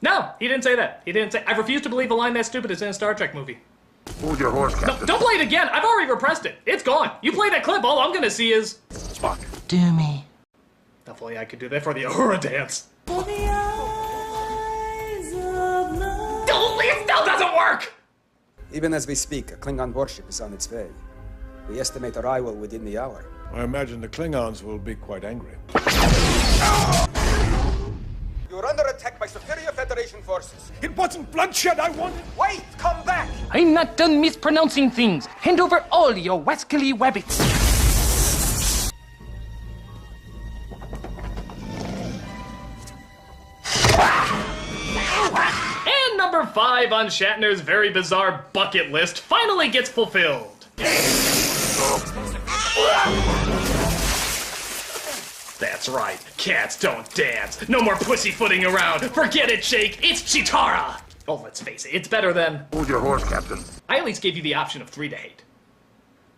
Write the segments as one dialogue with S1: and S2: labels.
S1: No, he didn't say that. He didn't say. I refuse to believe a line that stupid is in a Star Trek movie.
S2: Hold your horse, Captain.
S1: No, don't play it again. I've already repressed it. It's gone. You play that clip, all I'm gonna see is
S2: Spock.
S3: Do me.
S1: If only I could do that for the Uhura dance.
S3: For the eyes of love.
S1: It still doesn't work!
S4: Even as we speak, a Klingon warship is on its way. We estimate arrival within the hour.
S5: I imagine the Klingons will be quite angry.
S4: You're under attack by superior Federation forces.
S5: It wasn't bloodshed I wanted!
S4: Wait! Come back!
S3: I'm not done mispronouncing things. Hand over all your wascally wabbits.
S1: And number 5 on Shatner's very bizarre bucket list finally gets fulfilled. That's right, cats don't dance. No more pussyfooting around. Forget it, Jake. It's Chitara. Oh, let's face it, it's better than...
S2: Hold your horse, Captain.
S1: I at least gave you the option of 3 to hate.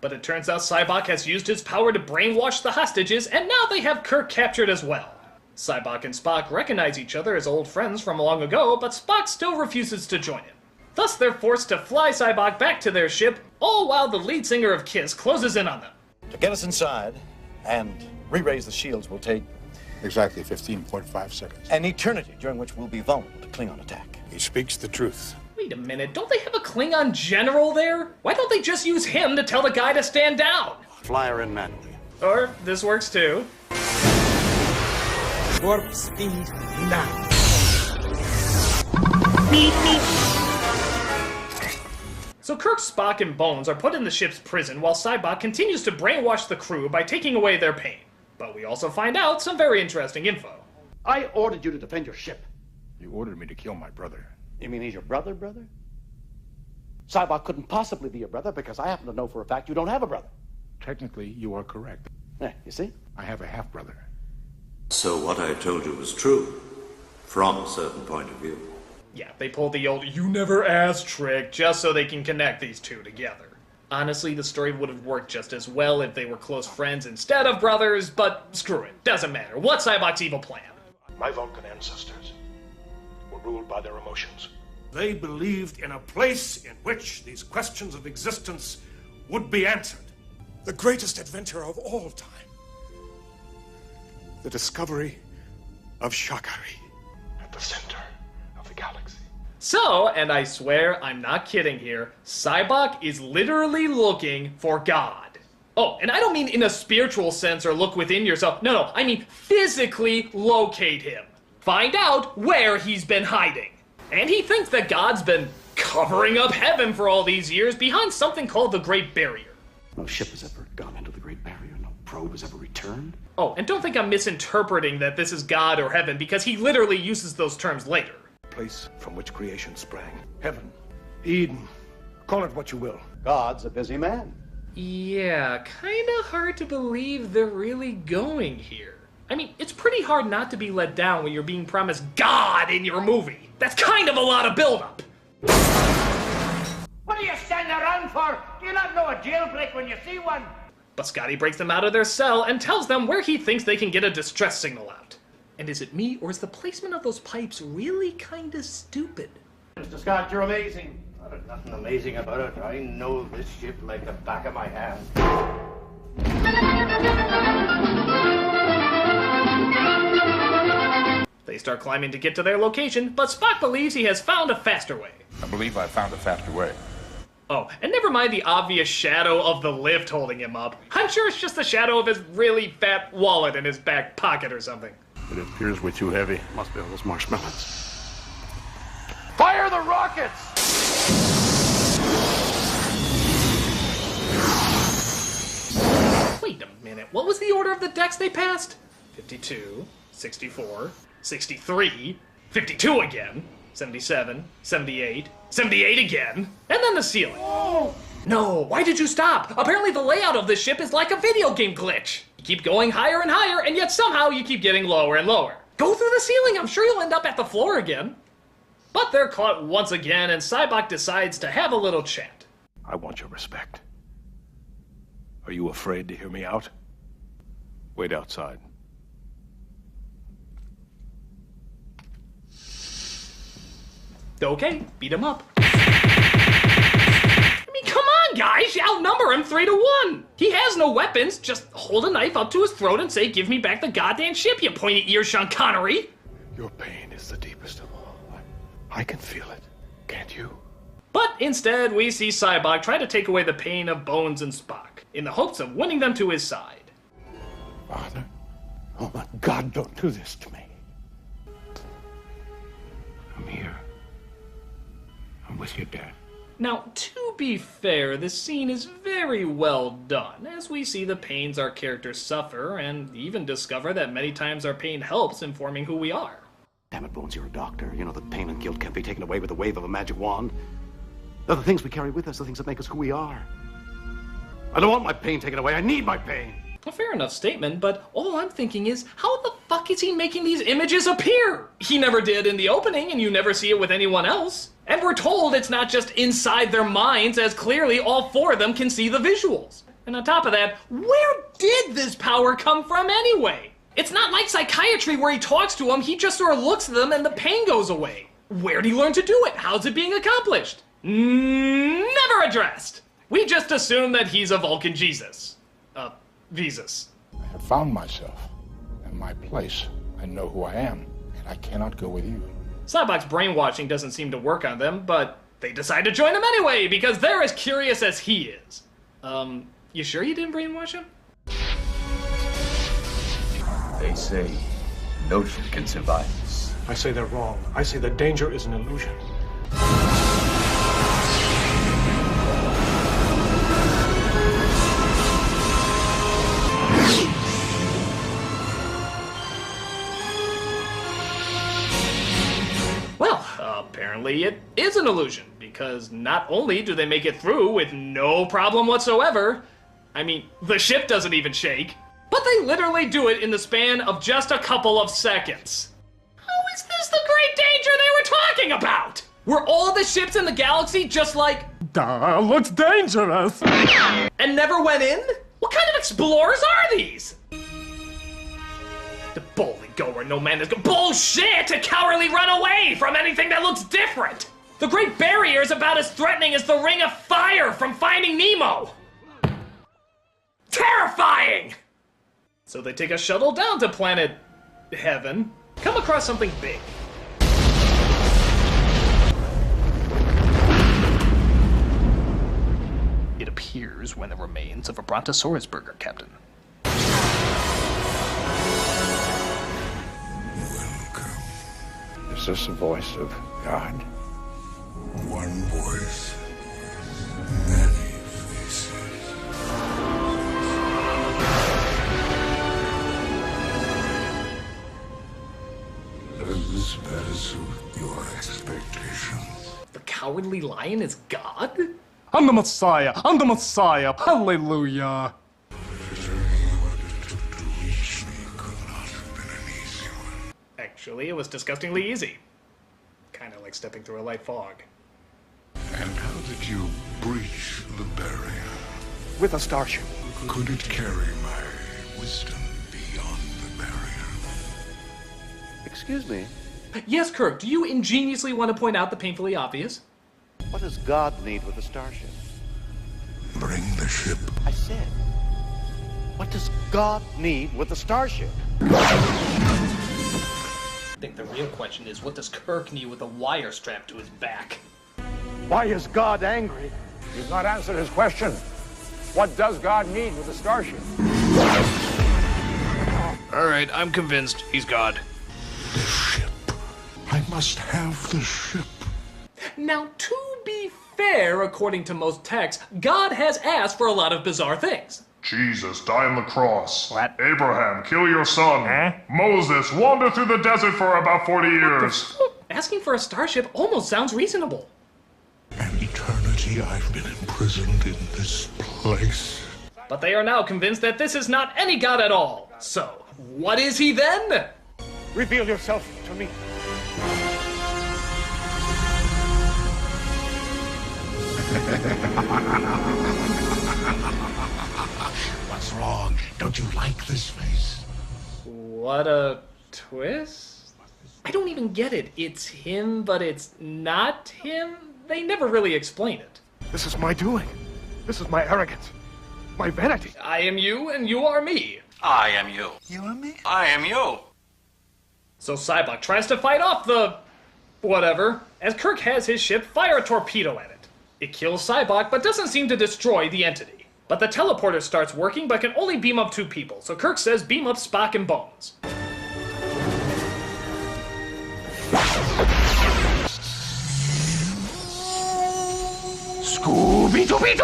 S1: But it turns out Sybok has used his power to brainwash the hostages, and now they have Kirk captured as well. Sybok and Spock recognize each other as old friends from long ago, but Spock still refuses to join him. Thus, they're forced to fly Sybok back to their ship, all while the lead singer of Kiss closes in on them.
S6: To get us inside and re-raise the shields will take
S2: Exactly 15.5 seconds.
S6: an eternity, during which we'll be vulnerable to Klingon attack.
S2: He speaks the truth.
S1: Wait a minute, don't they have a Klingon general there? Why don't they just use him to tell the guy to stand down?
S2: Flyer in manually.
S1: Or, this works too.
S4: Warp speed now.
S1: So Kirk, Spock, and Bones are put in the ship's prison while Sybok continues to brainwash the crew by taking away their pain. But we also find out some very interesting info.
S7: I ordered you to defend your ship.
S2: You ordered me to kill my brother.
S7: You mean he's your brother? Sybok couldn't possibly be your brother because I happen to know for a fact you don't have a brother.
S2: Technically, you are correct.
S7: You see?
S2: I have a half-brother.
S8: So what I told you was true, from a certain point of view.
S1: Yeah, they pulled the old "you never asked" trick just so they can connect these two together. Honestly, the story would have worked just as well if they were close friends instead of brothers, but screw it, doesn't matter. What's Sybok's evil plan?
S9: My Vulcan ancestors were ruled by their emotions.
S5: They believed in a place in which these questions of existence would be answered. The greatest adventure of all time. The discovery of Shakari.
S9: At the center of the galaxy.
S1: So, and I swear I'm not kidding here, Sybok is literally looking for God. Oh, and I don't mean in a spiritual sense or look within yourself. No, I mean physically locate him. Find out where he's been hiding. And he thinks that God's been covering up heaven for all these years behind something called the Great Barrier.
S7: No ship has ever gone into the Great Barrier. No probe has ever returned.
S1: Oh, and don't think I'm misinterpreting that this is God or heaven, because he literally uses those terms later.
S5: Place from which creation sprang. Heaven, Eden, call it what you will.
S7: God's a busy man.
S1: Yeah, kinda hard to believe they're really going here. I mean, it's pretty hard not to be let down when you're being promised God in your movie. That's kind of a lot of buildup.
S10: What are you standing around for? Do you not know a jailbreak when you see one?
S1: But Scotty breaks them out of their cell and tells them where he thinks they can get a distress signal out. And is it me, or is the placement of those pipes really kinda stupid?
S10: Mr. Scott, you're amazing. There's nothing amazing about it. I know this ship like the back of my hand.
S1: They start climbing to get to their location, but Spock believes he has found a faster way.
S2: I believe I found a faster way.
S1: Oh, and never mind the obvious shadow of the lift holding him up. I'm sure it's just the shadow of his really fat wallet in his back pocket or something.
S2: It appears we're too heavy.
S7: Must be all those marshmallows.
S10: Fire the rockets!
S1: Wait a minute, what was the order of the decks they passed? 52, 64, 63, 52 again, 77, 78, 78 again, and then the ceiling.
S10: Oh!
S1: No, why did you stop? Apparently the layout of this ship is like a video game glitch. You keep going higher and higher, and yet somehow you keep getting lower and lower. Go through the ceiling, I'm sure you'll end up at the floor again. But they're caught once again, and Sybok decides to have a little chat.
S5: I want your respect. Are you afraid to hear me out? Wait outside.
S1: Okay, beat him up. I mean, come on, guys, you outnumber him 3-1. He has no weapons. Just hold a knife up to his throat and say, "Give me back the goddamn ship, you pointy-eared Sean Connery."
S9: Your pain is the deepest of all. I can feel it. Can't you?
S1: But instead, we see Cybok try to take away the pain of Bones and Spock, in the hopes of winning them to his side.
S9: Father? Oh my God, don't do this to me. I'm here. I'm with you, Dad.
S1: Now, to be fair, this scene is very well done, as we see the pains our characters suffer, and even discover that many times our pain helps in forming who we are.
S7: Damn it, Bones, you're a doctor. You know that pain and guilt can't be taken away with the wave of a magic wand. They're the things we carry with us, the things that make us who we are. I don't want my pain taken away. I need my pain.
S1: A fair enough statement, but all I'm thinking is, how the fuck is he making these images appear? He never did in the opening, and you never see it with anyone else. And we're told it's not just inside their minds, as clearly all four of them can see the visuals. And on top of that, where did this power come from anyway? It's not like psychiatry where he talks to them, he just sort of looks at them and the pain goes away. Where'd he learn to do it? How's it being accomplished? Never addressed. We just assume that he's a Vulcan Jesus. Vesus.
S2: I have found myself and my place. I know who I am, and I cannot go with you.
S1: Cybok's brainwashing doesn't seem to work on them, but they decide to join him anyway because they're as curious as he is. You sure you didn't brainwash him?
S11: They say notion can survive this.
S5: I say they're wrong. I say the danger is an illusion.
S1: Well, apparently it is an illusion, because not only do they make it through with no problem whatsoever, I mean, the ship doesn't even shake, but they literally do it in the span of just a couple of seconds. How is this the great danger they were talking about? Were all the ships in the galaxy just like,
S12: "That looks dangerous,"
S1: and never went in? What kind of explorers are these? The boldly go where no man is go. Bullshit! To cowardly run away from anything that looks different! The Great Barrier is about as threatening as the Ring of Fire from Finding Nemo! Terrifying! So they take a shuttle down to planet Heaven, come across something big. It appears when the remains of a Brontosaurus burger, Captain.
S2: Is this the voice of God?
S13: One voice, many faces. Does that suit your expectations?
S1: The Cowardly Lion is God?
S12: I'm the Messiah! I'm the Messiah! Hallelujah!
S1: Actually, it was disgustingly easy. Kinda like stepping through a light fog.
S13: And how did you breach the barrier?
S6: With a starship.
S13: Could it carry my wisdom beyond the barrier?
S6: Excuse me,
S1: Yes, Kirk, do you ingeniously want to point out the painfully obvious?
S6: what does God need with a starship?
S13: Bring the ship.
S6: I said, what does God need with a starship?
S1: I think the real question is, what does Kirk need with a wire strapped to his back?
S6: Why is God angry?
S2: You've not answered his question. What does God need with a starship?
S1: Alright, I'm convinced. He's God.
S13: The ship. I must have the ship.
S1: Now, to be fair, according to most texts, God has asked for a lot of bizarre things.
S14: Jesus, die on the cross. What? Abraham, kill your son. Moses, wander through the desert for about 40 years.
S1: Asking for a starship almost sounds reasonable.
S13: An eternity I've been imprisoned in this place.
S1: But they are now convinced that this is not any God at all. So, what is he then?
S6: Reveal yourself to me.
S13: What's wrong? Don't you like this face?
S1: What a twist? I don't even get it. It's him, but it's not him? They never really explain it.
S5: This is my doing. This is my arrogance. My vanity.
S1: I am you, and you are me.
S11: I am you.
S9: You and me?
S11: I am you.
S1: So Cybok tries to fight off the... whatever, as Kirk has his ship fire a torpedo at it. It kills Cybok, but doesn't seem to destroy the entity. But the teleporter starts working, but can only beam up 2 people, so Kirk says beam up Spock and Bones. Scooby-Dooby-Doo!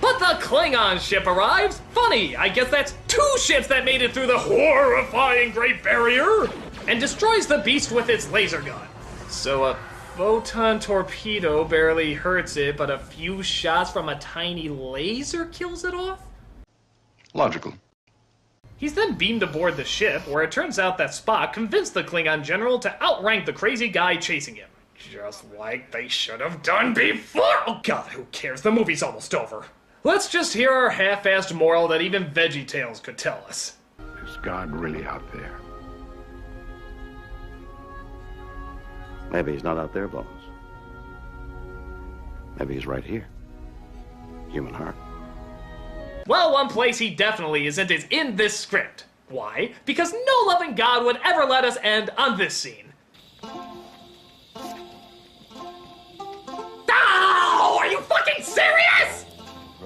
S1: But the Klingon ship arrives. Funny, I guess that's 2 ships that made it through the horrifying Great Barrier and destroys the beast with its laser gun. So a photon torpedo barely hurts it, but a few shots from a tiny laser kills it off?
S9: Logical.
S1: He's then beamed aboard the ship, where it turns out that Spock convinced the Klingon general to outrank the crazy guy chasing him. Just like they should have done before! Oh god, who cares? The movie's almost over. Let's just hear our half-assed moral that even VeggieTales could tell us.
S7: Is God really out there? Maybe he's not out there, Bones. Maybe he's right here. Human heart.
S1: Well, one place he definitely isn't is in this script. Why? Because no loving God would ever let us end on this scene. Oh, are you fucking serious?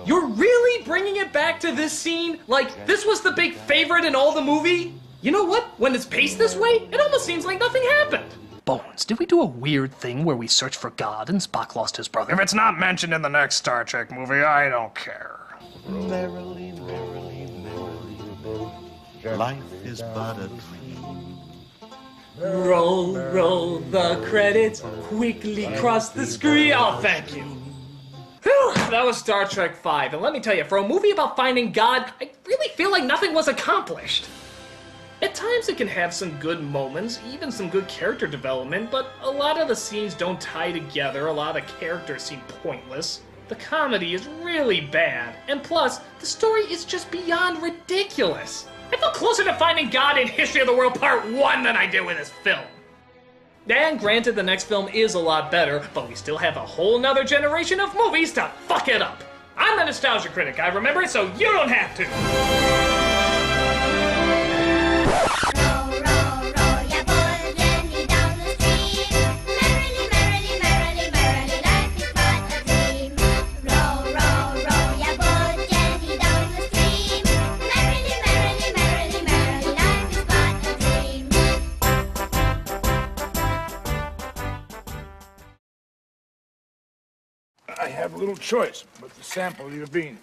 S1: You're really bringing it back to this scene? Like, this was the big favorite in all the movie? You know what? When it's paced this way, it almost seems like nothing happened.
S3: Bones, did we do a weird thing where we searched for God and Spock lost his brother?
S12: If it's not mentioned in the next Star Trek movie, I don't care.
S6: Merrily, merrily, merrily, life is but a dream.
S1: Roll, roll the credits, quickly cross the screen. Oh, thank you. Whew, that was Star Trek V, and let me tell you, for a movie about finding God, I really feel like nothing was accomplished. At times it can have some good moments, even some good character development, but a lot of the scenes don't tie together, a lot of the characters seem pointless. The comedy is really bad, and plus, the story is just beyond ridiculous. I feel closer to finding God in History of the World Part 1 than I did with this film. And granted, the next film is a lot better, but we still have a whole nother generation of movies to fuck it up. I'm the Nostalgia Critic, I remember it, so you don't have to.
S2: I have little choice but to sample your beans.